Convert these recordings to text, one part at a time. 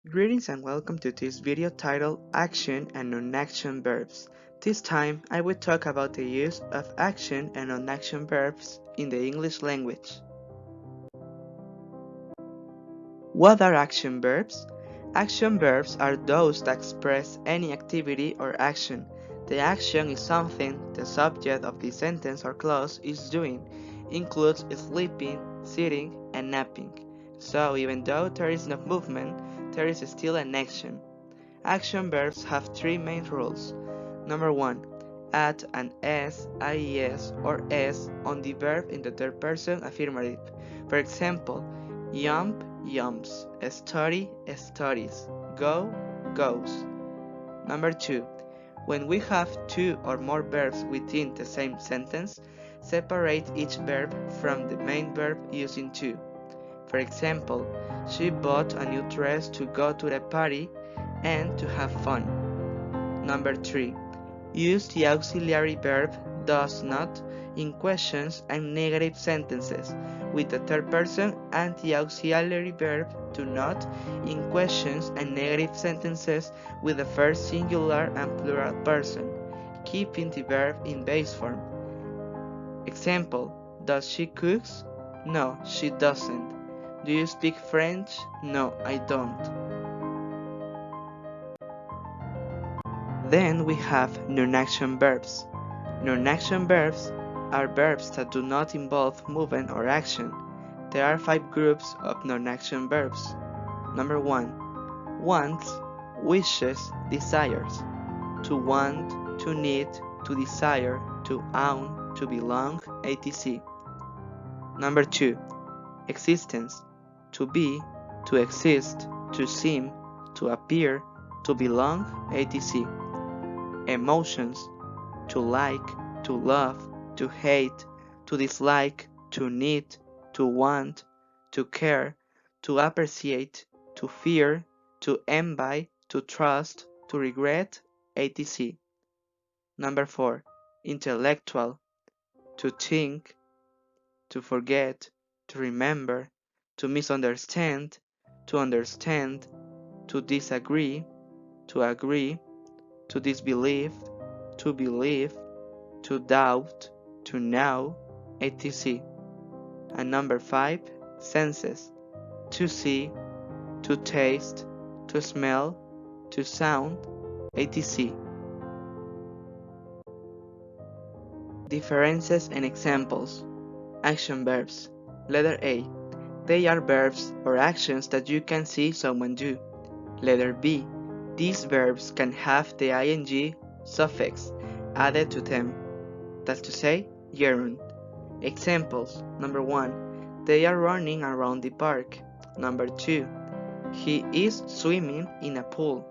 Greetings and welcome to this video titled Action and Non-Action Verbs. This time I will talk about the use of action and non-action verbs in the English language. What are action verbs? Action verbs are those that express any activity or action. The action is something the subject of the sentence or clause is doing, includes sleeping, sitting, and napping. So even though there is no movement, there is still an action. Action verbs have three main rules. Number 1. Add an s, ies, or s on the verb in the third person affirmative. For example, jump, jumps, study, studies, go, goes. Number 2. When we have two or more verbs within the same sentence, separate each verb from the main verb using to. For example, she bought a new dress to go to the party and to have fun. Number 3. Use the auxiliary verb does not in questions and negative sentences with the third person and the auxiliary verb do not in questions and negative sentences with the first singular and plural person, keeping the verb in base form. Example, does she cook? No, she doesn't. Do you speak French? No, I don't. Then we have non-action verbs. Non-action verbs are verbs that do not involve movement or action. There are 5 groups of non-action verbs. Number 1. Wants, wishes, desires. To want, to need, to desire, to own, to belong, etc. Number 2. Existence. To be, to exist, to seem, to appear, to belong, etc. Emotions. To like, to love, to hate, to dislike, to need, to want, to care, to appreciate, to fear, to envy, to trust, to regret, etc. Number 4. Intellectual. To think, to forget, to remember, to misunderstand, to understand, to disagree, to agree, to disbelieve, to believe, to doubt, to know, etc. And number 5. Senses. To see, to taste, to smell, to sound, etc. Differences and examples. Action verbs. Letter A. They are verbs or actions that you can see someone do. Letter B. These verbs can have the ing suffix added to them. That's to say, llegan. Examples. Number 1. They are running around the park. Number 2. He is swimming in a pool.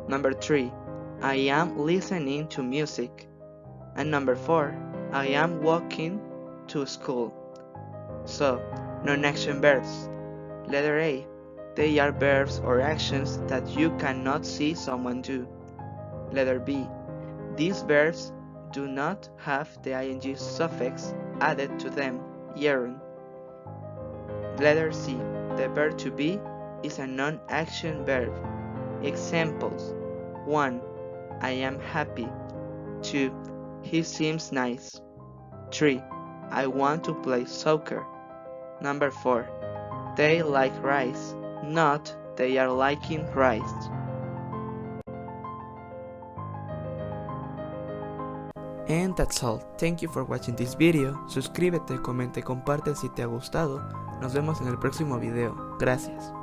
Number 3. I am listening to music. And number 4. I am walking to school. So, non-action verbs. Letter A. They are verbs or actions that you cannot see someone do. Letter B. These verbs do not have the ing suffix added to them, llegan. Letter C. The verb to be is a non-action verb. Examples. 1. I am happy. 2. He seems nice. 3. I want to play soccer. Number 4. They like rice, not they are liking rice. And that's all. Thank you for watching this video. Suscríbete, comenta y comparte si te ha gustado. Nos vemos en el próximo video. Gracias.